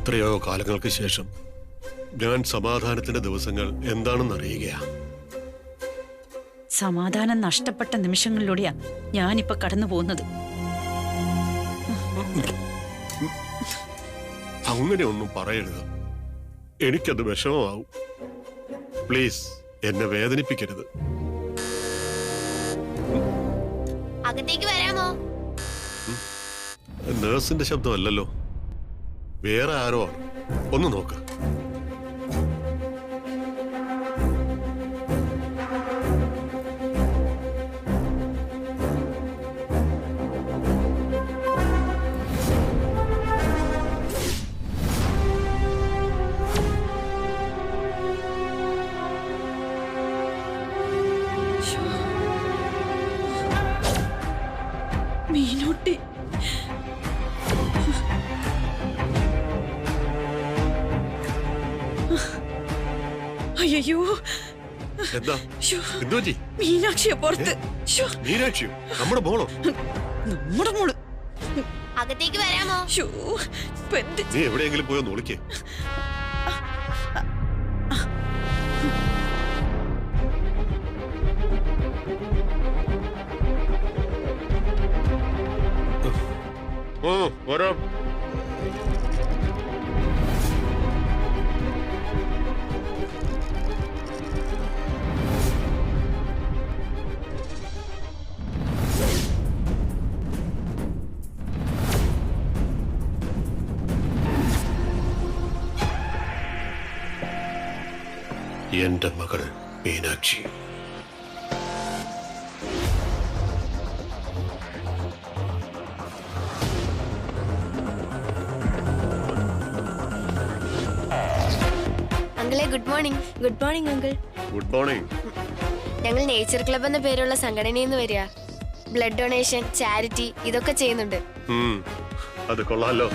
എത്രയോ കാലങ്ങൾക്ക് ശേഷം ഞാൻ സമാധാനത്തിന്റെ ദിവസങ്ങൾ എന്താണെന്ന് അറിയുകയാ. സമാധാനം നഷ്ടപ്പെട്ട നിമിഷങ്ങളിലൂടെയാ ഞാനിപ്പോ കടന്നു പോകുന്നത്. അങ്ങനെയൊന്നും പറയരുത്. എനിക്കത് വിഷമമാവും. പ്ലീസ് എന്നെ വേദനിപ്പിക്കരുത്. അകത്തേക്ക് വരാമോ? നേഴ്സിന്റെ ശബ്ദമല്ലല്ലോ, വേറെ ആരോ ആണ്. ഒന്ന് നോക്ക്. മീനൂട്ടി, അയ്യോ, എന്താ മീനാക്ഷിയെ പുറത്ത്. മീനാക്ഷിയോ? നമ്മുടെ മോളോ? നമ്മുടെ മോള്. അകത്തേക്ക് വരാമോ? നീ എവിടെയെങ്കിലും പോയോ നോളിക്കേ. വരാം. എന്റെ മകൾ മീനാക്ഷി. അങ്കിളെ good morning. Good morning uncle. Good morning. ഞങ്ങൾ നേച്ചർ ക്ലബ് എന്ന പേരുള്ള സംഘടനയിൽ നിന്ന് വരിക. ബ്ലഡ് ഡൊണേഷൻ, ചാരിറ്റി ഇതൊക്കെ ചെയ്യുന്നുണ്ട്. അത് കൊള്ളാലോ.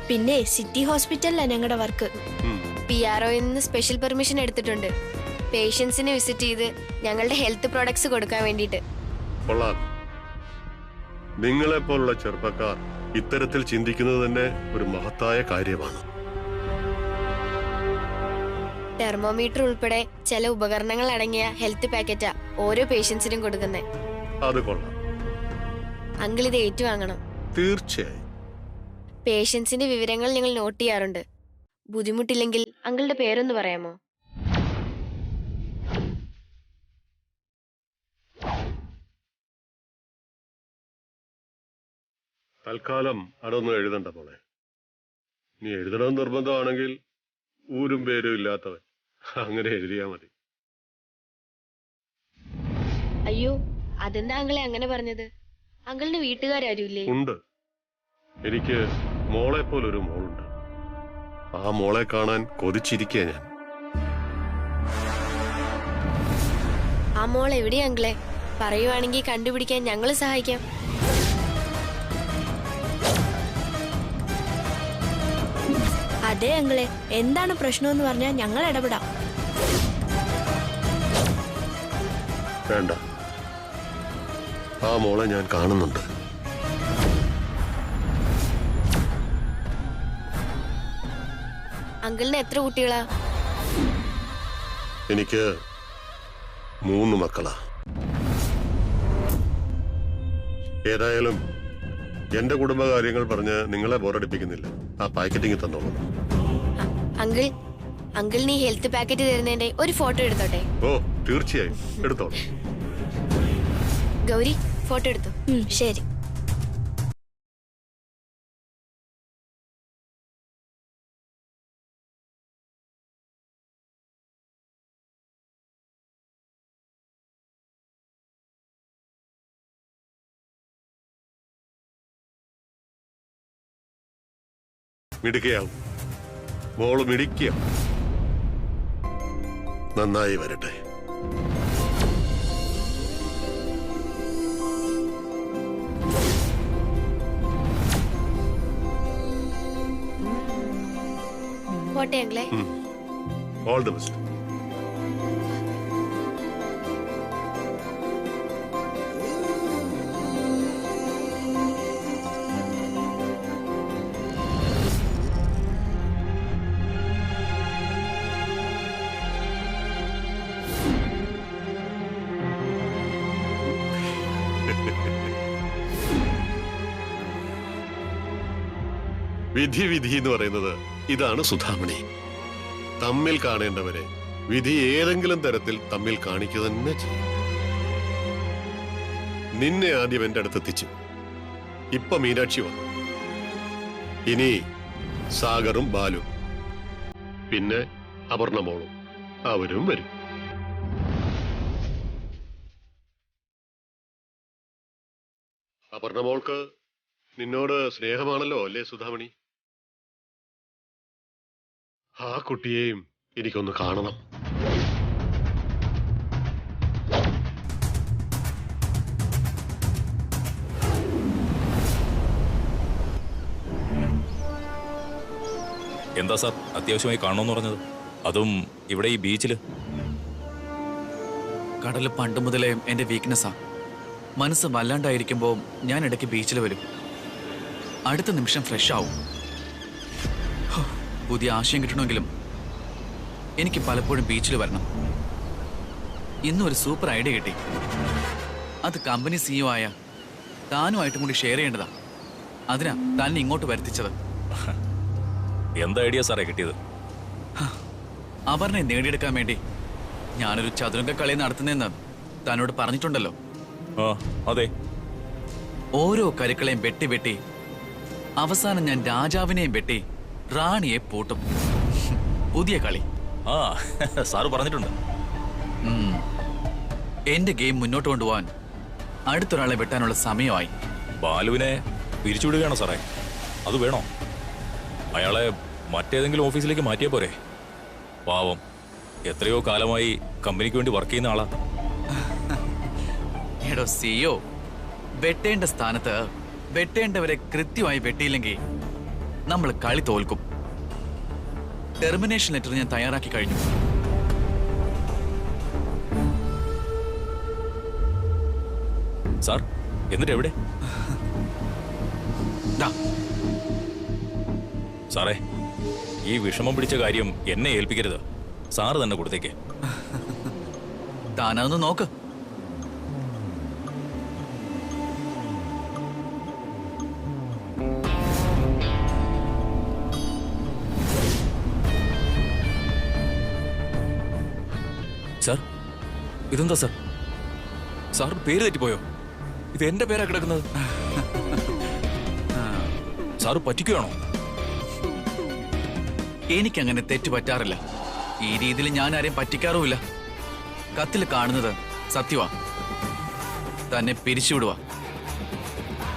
പിന്നെ സിറ്റി ഹോസ്പിറ്റലിലാണ് ഞങ്ങളുടെ വർക്ക്. PROയിൽ നിന്ന് സ്പെഷ്യൽ പെർമിഷൻ എടുത്തിട്ടുണ്ട്. പേഷ്യൻസിനെ വിസിറ്റ് ചെയ്ത് ഞങ്ങളുടെ ഹെൽത്ത് പ്രോഡക്ട്സ് കൊടുക്കാൻ വേണ്ടിയിട്ട്. കൊള്ളാം. നിങ്ങളെ പോലുള്ള ചെറുപ്പക്കാർ ഇത്തരത്തിൽ ചിന്തിക്കുന്നത് തന്നെ ഒരു മഹത്തായ കാര്യമാണ്. തെർമോമീറ്റർ ഉൾപ്പെടെ ചില ഉപകരണങ്ങൾ അടങ്ങിയ ഹെൽത്ത് പാക്കറ്റാ ഓരോ പേഷ്യൻസിനും കൊടുക്കുന്നത്. അത് കൊള്ളാം. അങ്കിൾ ഇത് ഏറ്റുവാങ്ങണം. തീർച്ചയായും. പേഷ്യൻസിന്റെ വിവരങ്ങൾ ഞങ്ങൾ നോട്ട് ചെയ്യാറുണ്ട്. ബുദ്ധിമുട്ടില്ലെങ്കിൽ അങ്കിളുടെ പേരൊന്ന് പറയാമോ? തൽക്കാലം അതൊന്നും എഴുതണ്ട മോളെ. നീ എഴുതണമെന്ന് നിർബന്ധമാണെങ്കിൽ ഊരും പേരും ഇല്ലാത്തവൻ അങ്ങനെ എഴുതിയാ മതി. അയ്യോ, അതെന്താ അങ്കിളെ അങ്ങനെ പറഞ്ഞത്? അങ്കിളിന് വീട്ടുകാരും ഇല്ലേ? ഉണ്ട്. എനിക്ക് മോളെ പോലൊരു മോളുണ്ട്. ആ മോളെ കാണാൻ കൊതിച്ചിരിക്കുക ഞാൻ. ആ മോൾ എവിടെയാ അങ്കിളെ? പറയുവാണെങ്കിൽ കണ്ടുപിടിക്കാൻ ഞങ്ങൾ സഹായിക്കാം. അതെ അങ്കിളെ, എന്താണ് പ്രശ്നമെന്ന് പറഞ്ഞാൽ ഞങ്ങൾ ഇടപെടാം. വേണ്ട, ആ മോളെ ഞാൻ കാണുന്നുണ്ട്. അങ്കിളിന് എത്ര കുട്ടികളാ? എനിക്ക് 3 മക്കളാ. ഏതായാലും എന്റെ കുടുംബകാര്യങ്ങൾ പറഞ്ഞ് നിങ്ങളെ ബോറടിപ്പിക്കുന്നില്ല. ആ പാക്കറ്റിങ് തന്നോളൂ. അങ്കിളിന് ഈ ഹെൽത്ത് പാക്കറ്റ് തരുന്നതിന്റെ ഒരു ഫോട്ടോ എടുത്തോട്ടെ? ഓ തീർച്ചയായും എടുത്തോളൂ. ഗൗരി, ഫോട്ടോ എടുത്തു. ശരി. മിടുകയാവും മോള്, മിടിക്കുക. നന്നായി വരട്ടെ. പോട്ടെ അങ്കിളെ. All the best. വിധി വിധി എന്ന് പറയുന്നത് ഇതാണ് സുധാമണി. തമ്മിൽ കാണേണ്ടവരെ വിധി ഏതെങ്കിലും തരത്തിൽ തമ്മിൽ കാണിക്കുക തന്നെ ചെയ്യും. നിന്നെ ആദ്യം എന്റെ അടുത്തെത്തിച്ചു, ഇപ്പൊ മീനാക്ഷി വന്നു, ഇനി സാഗറും ബാലും, പിന്നെ അപർണ മോളും അവരും വരും. അപർണ മോൾക്ക് നിന്നോട് സ്നേഹമാണല്ലോ അല്ലേ സുധാമണി? ആ കുട്ടിയെയും എനിക്കൊന്ന് കാണണം. എന്താ സാർ അത്യാവശ്യമായി കാണണമെന്ന് പറഞ്ഞത്? അതും ഇവിടെ ഈ ബീച്ചില്? കടൽ പണ്ട് മുതലേ എൻ്റെ വീക്ക്നെസ്സാ. മനസ്സ് വല്ലാണ്ടായിരിക്കുമ്പോൾ ഞാൻ ഇടയ്ക്ക് ബീച്ചിൽ വരും. അടുത്ത നിമിഷം ഫ്രഷ് ആവും. പുതിയ ആശയം കിട്ടണമെങ്കിലും എനിക്ക് പലപ്പോഴും ബീച്ചിൽ വരണം. ഇന്നും ഒരു സൂപ്പർ ഐഡിയ കിട്ടി. അത് കമ്പനി CEO ആയ താനുമായിട്ടും കൂടി ഷെയർ ചെയ്യേണ്ടതാ. അതിനാ തന്നെ ഇങ്ങോട്ട് വരുത്തിച്ചത്. എന്താ ഐഡിയ സാറേ കിട്ടിയത്? അപർണയെ നേടിയെടുക്കാൻ വേണ്ടി ഞാനൊരു ചതുരംഗ കളി നടത്തുന്നതെന്ന് തന്നോട് പറഞ്ഞിട്ടുണ്ടല്ലോ. ആ അതെ. ഓരോ കരുക്കളെയും വെട്ടി വെട്ടി അവസാനം ഞാൻ രാജാവിനെയും വെട്ടി റാണിയെ പൂട്ടും. പുതിയ കളി. ആ സാറ് പറഞ്ഞിട്ടുണ്ട്. എന്റെ ഗെയിം മുന്നോട്ട് കൊണ്ടുപോകാൻ അടുത്തൊരാളെ വെട്ടാനുള്ള സമയമായി. ബാലുവിനെ പിരിച്ചുവിടുകയാണോ സാറേ? അത് വേണോ? അയാളെ മറ്റേതെങ്കിലും ഓഫീസിലേക്ക് മാറ്റിയാ പോരെ? പാവം, എത്രയോ കാലമായി കമ്പനിക്ക് വേണ്ടി വർക്ക് ചെയ്യുന്ന ആളാ. എടോ CEO, വെട്ടേണ്ട സ്ഥാനത്ത് വെട്ടേണ്ടവരെ കൃത്യമായി വെട്ടിയില്ലെങ്കിൽ നമ്മൾ കളി തോൽക്കും. ടെർമിനേഷൻ ലെറ്റർ ഞാൻ തയ്യാറാക്കി കഴിഞ്ഞു. സാർ എന്നിട്ട് എവിടെ? ദാ, സാറേ ഈ വിഷമം പിടിച്ച കാര്യം എന്നെ ഏൽപ്പിക്കരുത്. സാറ് തന്നെ കൊടുത്തേക്ക്. താനതൊന്ന് നോക്ക്. സാർ ഇതെന്താ സാർ? സാർ പേര് തെറ്റിപ്പോയോ? ഇത് എന്റെ പേരാ കിടക്കുന്നത്. സാറ് പറ്റിക്കുകയാണോ? എനിക്കങ്ങനെ തെറ്റ് പറ്റാറില്ല. ഈ രീതിയിൽ ഞാൻ ആരെയും പറ്റിക്കാറുമില്ല. കത്തിൽ കാണുന്നത് സത്യവാ. തന്നെ പിരിച്ചുവിടുക.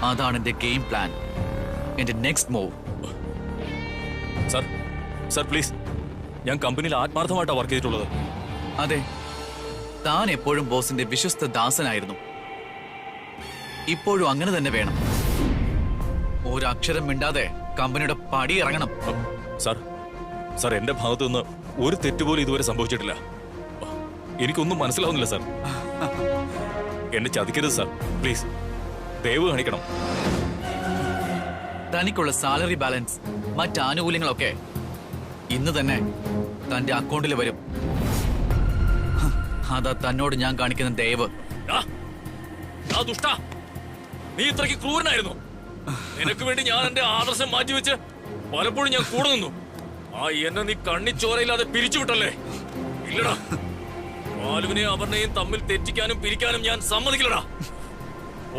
അതാണ് എന്റെ ഗെയിം പ്ലാൻ, എന്റെ next move. Sir sir please, ഞാൻ കമ്പനിയിൽ ആത്മാർത്ഥമായിട്ടാണ് വർക്ക് ചെയ്തിട്ടുള്ളത്. അതെ, താൻ എപ്പോഴും ബോസിന്റെ വിശ്വസ്ത ദാസനായിരുന്നു. ഇപ്പോഴും അങ്ങനെ തന്നെ വേണം. ഒരക്ഷരം മിണ്ടാതെ കമ്പനിയുടെ പടി ഇറങ്ങണം. സാർ സാർ എന്റെ ഭാഗത്തു നിന്ന് ഒരു തെറ്റുപോലും ഇതുവരെ സംഭവിച്ചിട്ടില്ല. എനിക്കൊന്നും മനസ്സിലാവുന്നില്ല സാർ. എന്നെ ചതിക്കരുത് സാർ, പ്ലീസ്. ദയവ് കാണിക്കണം. തനിക്കുള്ള സാലറി ബാലൻസ്, മറ്റ് ആനുകൂല്യങ്ങളൊക്കെ ഇന്ന് തന്നെ തന്റെ അക്കൗണ്ടിൽ വരും. അതാ തന്നോട് ഞാൻ കാണിക്കുന്ന ദയവ്. നീ ഇത്രയ്ക്ക് ക്രൂരനായിരുന്നു. നിനക്ക് വേണ്ടി ഞാൻ എന്റെ ആദർശം മാറ്റിവെച്ച് പലപ്പോഴും ഞാൻ കൂടെ നിന്നു. എന്നെ നീ കണ്ണിച്ചോരയില്ലാതെ പിരിച്ചുവിട്ടല്ലേ? ഇല്ലടാ, ബാലുവിനെയും അപർണയും തമ്മിൽ തെറ്റിക്കാനും പിരിക്കാനും ഞാൻ സമ്മതിക്കില്ലടാ.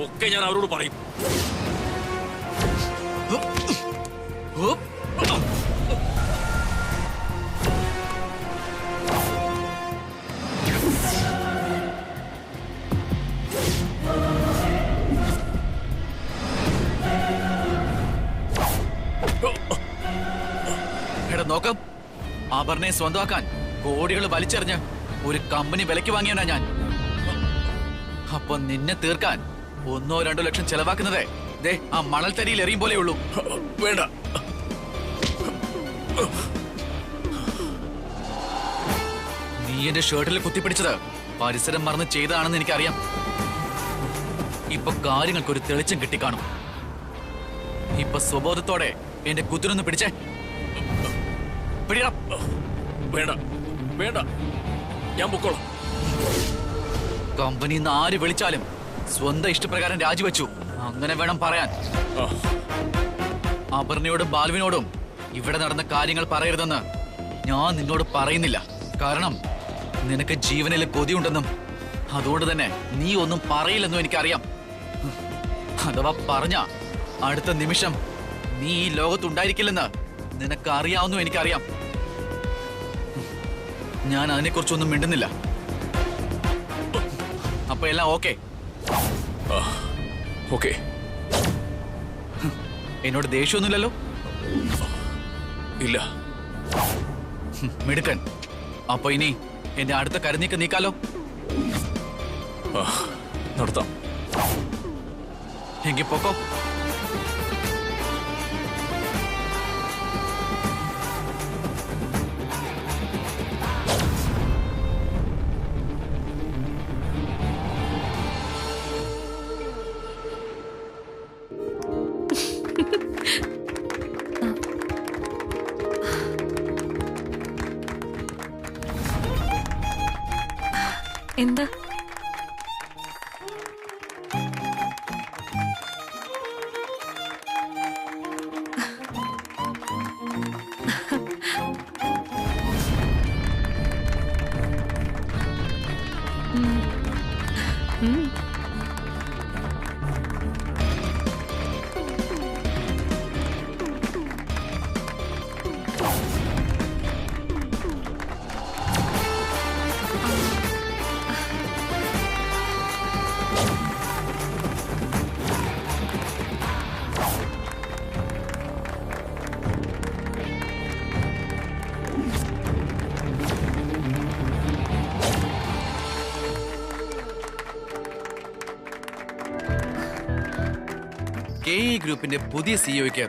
ഒക്കെ ഞാൻ അവരോട് പറയും. എടാ നോക്കാം, അപർണയെ സ്വന്തമാക്കാൻ കോടികൾ വലിച്ചെറിഞ്ഞ് ഒരു കമ്പനി വിലയ്ക്ക് വാങ്ങിയവനാ ഞാൻ. അപ്പൊ നിന്നെ തീർക്കാൻ 1-2 ലക്ഷം ചെലവാക്കുന്നതേ ദേ ആ മണൽത്തരിയിൽ എറിയും പോലെ ഉള്ളൂ. വേണ്ട. നീ എന്റെ ഷർട്ടിൽ കുത്തിപ്പിടിച്ചത് പരിസരം മറന്ന് ചെയ്തതാണെന്ന് എനിക്കറിയാം. ഇപ്പൊ കാര്യങ്ങൾക്കൊരു തെളിച്ചം കിട്ടിക്കാണും. ഇപ്പൊ സ്വബോധത്തോടെ എന്റെ കുത്തിനൊന്ന് പിടിച്ചേ. പിടിയടാ. വേണ്ട വേണ്ട, ഞാൻ പൊക്കോളാം. കമ്പനിന്ന് ആര് വിളിച്ചാലും സ്വന്തം ഇഷ്ടപ്രകാരം രാജിവെച്ചു. അങ്ങനെ വേണം പറയാൻ. അപർണയോടും ബാലുവിനോടും ഇവിടെ നടന്ന കാര്യങ്ങൾ പറയരുതെന്ന് ഞാൻ നിന്നോട് പറയുന്നില്ല. കാരണം നിനക്ക് ജീവനിൽ കൊതിയുണ്ടെന്നും അതുകൊണ്ട് തന്നെ നീ ഒന്നും പറയില്ലെന്നും എനിക്കറിയാം. അഥവാ പറഞ്ഞ അടുത്ത നിമിഷം നീ ഈ ലോകത്തുണ്ടായിരിക്കില്ലെന്ന് നിനക്ക് അറിയാവുന്നു എനിക്കറിയാം. ഞാൻ അതിനെക്കുറിച്ചൊന്നും മിണ്ടുന്നില്ല. അപ്പൊ എല്ലാം ഓക്കെ? ഓക്കെ. എന്നോട് ദേഷ്യമൊന്നുമില്ലല്ലോ? ഇല്ല. മിടുക്കൻ. അപ്പൊ ഇനി എന്റെ അടുത്ത കരുനീക്കം നീക്കാലോ? നടത്താം. എങ്കിൽ പൊക്കോ. എന്താ? KE ഗ്രൂപ്പിന്റെ പുതിയ സിഇഒയ്ക്ക്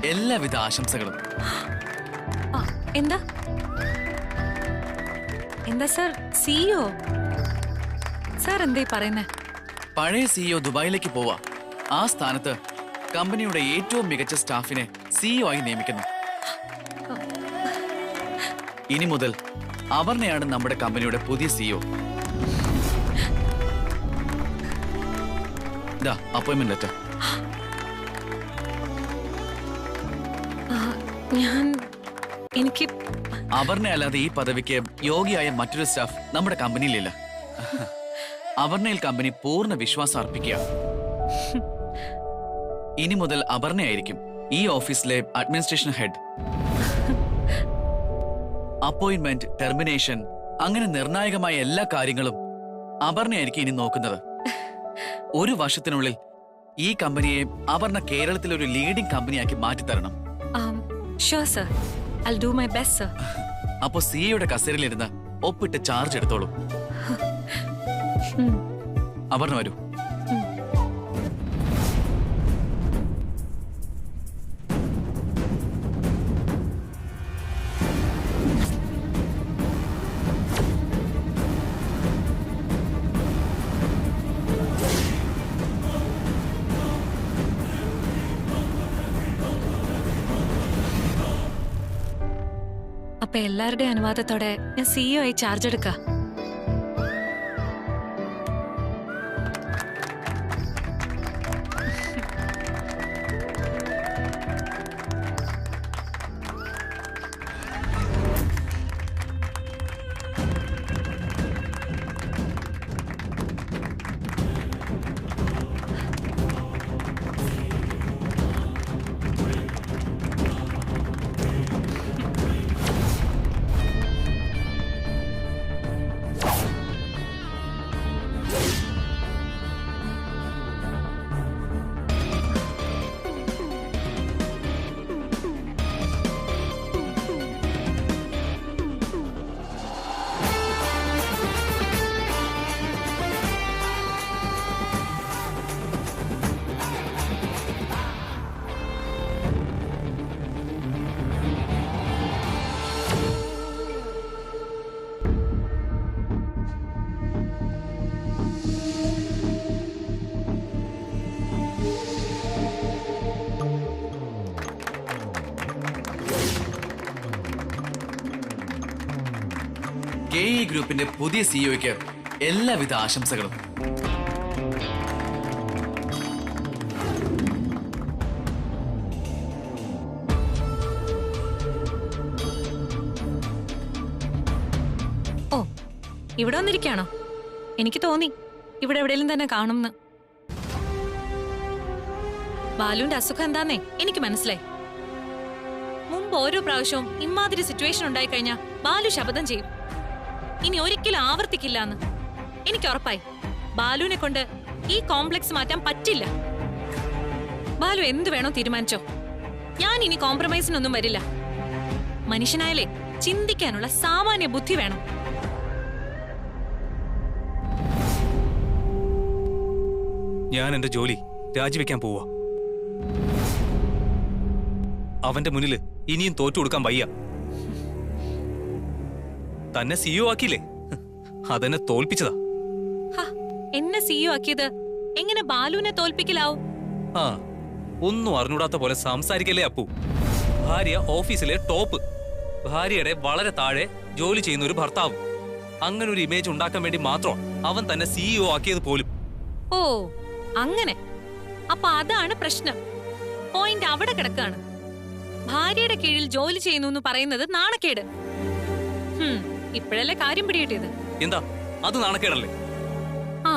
എല്ലാവിധ ആശംസകളും. എന്താ എന്താ സർ? സിഇഒ സർ എന്തേ പറയുന്നേ? പഴയ സിഇഒ ദുബായിലേക്ക് പോവാ. ആ സ്ഥാനത്ത് കമ്പനിയുടെ ഏറ്റവും മികച്ച സ്റ്റാഫിനെ സിഇഒ ആയി നിയമിക്കുന്നു. ഇനി മുതൽ അപർണയാണ് നമ്മുടെ കമ്പനിയുടെ പുതിയ സിഇഒ. Appointment letter. എനിക്ക് അപർണ അല്ലാതെ ഈ പദവിക്ക് യോഗ്യയായ മറ്റൊരു സ്റ്റാഫ് നമ്മുടെ കമ്പനിയിലില്ല. അപർണയിൽ കമ്പനി പൂർണ്ണ വിശ്വാസം അർപ്പിക്കുക. ഇനി മുതൽ അപർണയായിരിക്കും ഈ ഓഫീസിലെ അഡ്മിനിസ്ട്രേഷൻ ഹെഡ്. അപ്പോയിന്റ്മെന്റ്, ടെർമിനേഷൻ, അങ്ങനെ നിർണായകമായ എല്ലാ കാര്യങ്ങളും അപർണയായിരിക്കും ഇനി നോക്കുന്നത്. ഒരു വർഷത്തിനുള്ളിൽ ഈ കമ്പനിയെ അപർണ കേരളത്തിലെ ഒരു ലീഡിംഗ് കമ്പനിയാക്കി മാറ്റിത്തരണം. Sure sir, I'll do my best sir. അപ്പോ സിഇഒയുടെ കസേരയിലിരുന്ന് ഒപ്പിട്ട് ചാർജ് എടുത്തോളൂ. അപർണ വരൂ. അപ്പൊ എല്ലാവരുടെയും അനുവാദത്തോടെ ഞാൻ സിഇഒ ആയി ചാർജ് എടുക്കാം. KE ഗ്രൂപ്പിന്റെ പുതിയ സിഇഒയ്ക്ക് എല്ലാവിധ ആശംസകളും. ഇവിടെ വന്നിരിക്കാണോ? എനിക്ക് തോന്നി ഇവിടെ എവിടെയെങ്കിലും തന്നെ കാണുമെന്ന്. ബാലുവിന്റെ അസുഖം എന്താന്നേ എനിക്ക് മനസ്സിലായി. മുമ്പ് ഓരോ പ്രാവശ്യവും ഇമാതിരി സിറ്റുവേഷൻ ഉണ്ടായി കഴിഞ്ഞാൽ ബാലു ശപഥം ചെയ്യും, ഇനി ഒരിക്കലും ആവർത്തിക്കില്ലാന്ന്. എനിക്ക് ഉറപ്പായി ബാലുവിനെ കൊണ്ട് ഈ കോംപ്ലക്സ് മാറ്റാൻ പറ്റില്ല. ബാലു എന്ത് വേണോ തീരുമാനിച്ചോ, ഞാൻ ഇനി കോംപ്രമൈസിനൊന്നും വരില്ല. മനുഷ്യനായാലേ ചിന്തിക്കാനുള്ള സാമാന്യ ബുദ്ധി വേണം. ഞാൻ എന്റെ ജോലി രാജിവെക്കാൻ പോവാ. അവന്റെ മുന്നിൽ ഇനിയും തോറ്റു കൊടുക്കാൻ വയ്യ. തന്നെ സിഇഒ ആക്കിയില്ലേ, അതെന്നെ തോൽപ്പിച്ചതാ. എന്നെ സിഇഒ ആക്കിയത് എങ്ങനെ ബാലുവിനെ തോൽപ്പിക്കലാവും? ആ, ഒന്നും അറിഞ്ഞൂടാത്ത പോലെ സംസാരിക്കല്ലേ അപ്പു. ഭാര്യ ഓഫീസിലെ ടോപ്പ്, ഭാര്യയുടെ വളരെ താഴെ ജോലി ചെയ്യുന്ന ഒരു ഭർത്താവ്. അങ്ങനെ ഒരു ഇമേജ് ഉണ്ടാക്കാൻ വേണ്ടി മാത്രം അവൻ തന്നെ സിഇഒ ആക്കിയത് പോലും. ഓ അങ്ങനെ. അപ്പൊ അതാണ് പ്രശ്നം. പോയിന്റ് അവിടെ കിടക്കാണ്. ഭാര്യയുടെ കീഴിൽ ജോലി ചെയ്യുന്നു എന്ന് പറയുന്നത് നാണക്കേട്. ഇപ്പോഴല്ലേ കാര്യം പിടികിട്ടിയത്. എന്താ അത് നാണക്കേടല്ലേ? ആ,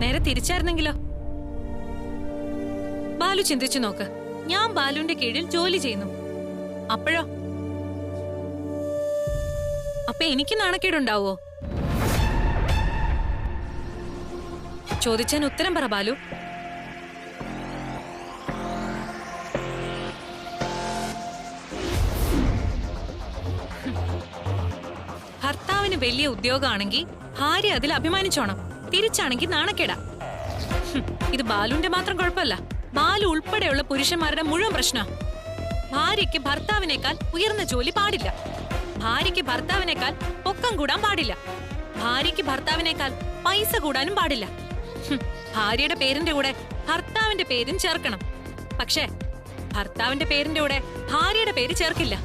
നേരെ തിരിച്ചായിരുന്നെങ്കിലോ? ബാലു ചിന്തിച്ചു നോക്ക്, ഞാൻ ബാലുവിന്റെ കീഴിൽ ജോലി ചെയ്യുന്നു, അപ്പോഴോ? അപ്പൊ എനിക്ക് നാണക്കേടുണ്ടാവോ? ചോദിച്ചാൻ ഉത്തരം പറ ബാലു. ഭർത്താവിന് വലിയ ഉദ്യോഗമാണെങ്കിൽ ഭാര്യ അതിൽ അഭിമാനിച്ചോണം, തിരിച്ചാണെങ്കിൽ നാണക്കേടാ. ഇത് ബാലുവിന്റെ മാത്രം കുഴപ്പമല്ല, ബാലു ഉൾപ്പെടെയുള്ള പുരുഷന്മാരുടെ മുഴുവൻ പ്രശ്ന. ഭാര്യയ്ക്ക് ഭർത്താവിനേക്കാൾ ഉയർന്ന ജോലി പാടില്ല, ഭാര്യയ്ക്ക് ഭർത്താവിനേക്കാൾ പൊക്കം കൂടാൻ പാടില്ല, ഭാര്യയ്ക്ക് ഭർത്താവിനേക്കാൾ പൈസ കൂടാനും പാടില്ല. ഭാര്യയുടെ പേരിന്റെ കൂടെ ഭർത്താവിന്റെ പേരും ചേർക്കണം, പക്ഷേ ഭർത്താവിന്റെ പേരിന്റെ കൂടെ ഭാര്യയുടെ പേര് ചേർക്കില്ല.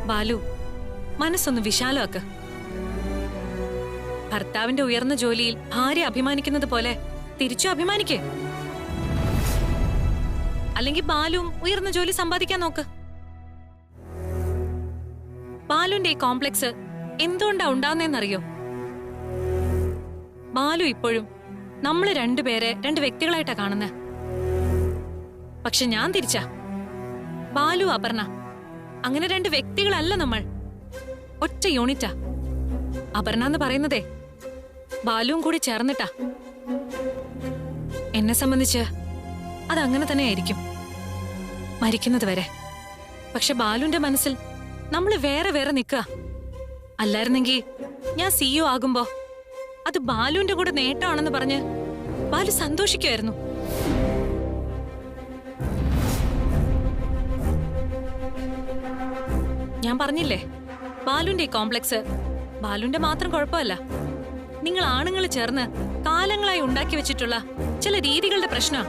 ബാലു, മനസ്സൊന്ന് വിശാലമാക്ക്. ഭർത്താവിന്റെ ഉയർന്ന ജോലിയിൽ ഭാര്യ അഭിമാനിക്കുന്നത് പോലെ തിരിച്ചു അഭിമാനിക്കേ. അല്ലെങ്കിൽ ബാലുവും ഉയർന്ന ജോലി സമ്പാദിക്കാൻ നോക്ക്. ബാലുവിന്റെ ഈ കോംപ്ലക്സ് എന്തുകൊണ്ടാ ഉണ്ടാവുന്നതെന്നറിയോ? ബാലു ഇപ്പോഴും നമ്മള് രണ്ടുപേരെ രണ്ട് വ്യക്തികളായിട്ടാ കാണുന്നത്. പക്ഷെ ഞാൻ തിരിച്ചാ. ബാലു, അപർണ അങ്ങനെ രണ്ട് വ്യക്തികളല്ല, നമ്മൾ ഒറ്റ യൂണിറ്റാ. അപർണ എന്ന് പറയുന്നതേ ബാലുവും കൂടി ചേർന്നിട്ടാ. എന്നെ സംബന്ധിച്ച് അതങ്ങനെ തന്നെ ആയിരിക്കും മരിക്കുന്നത് വരെ. പക്ഷെ ബാലുവിന്റെ മനസ്സിൽ നമ്മൾ വേറെ വേറെ നിൽക്കുക. അല്ലായിരുന്നെങ്കിൽ ഞാൻ സിഇഒ ആകുമ്പോ അത് ബാലുവിന്റെ കൂടെ നേട്ടമാണെന്ന് പറഞ്ഞ് ബാലു സന്തോഷിക്കുമായിരുന്നു. ഞാൻ പറഞ്ഞില്ലേ, ബാലുവിന്റെ ഈ കോംപ്ലക്സ് ബാലുവിന്റെ മാത്രം കുഴപ്പമല്ല, നിങ്ങൾ ആണുങ്ങൾ ചേർന്ന് കാലങ്ങളായി ഉണ്ടാക്കി വെച്ചിട്ടുള്ള ചില രീതികളുടെ പ്രശ്നം.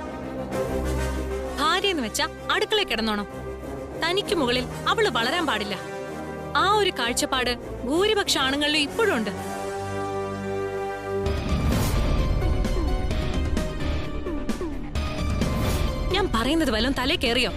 ഭാര്യ എന്ന് വെച്ചാ അടുക്കളയിൽ കിടന്നോണം, തനിക്ക് മുകളിൽ അവള് വളരാൻ പാടില്ല. ആ ഒരു കാഴ്ചപ്പാട് ഭൂരിപക്ഷ ആണുങ്ങളിലും ഇപ്പോഴും ഉണ്ട്. ഞാൻ പറയുന്നത് വല്ലതും തലേ കയറിയോ?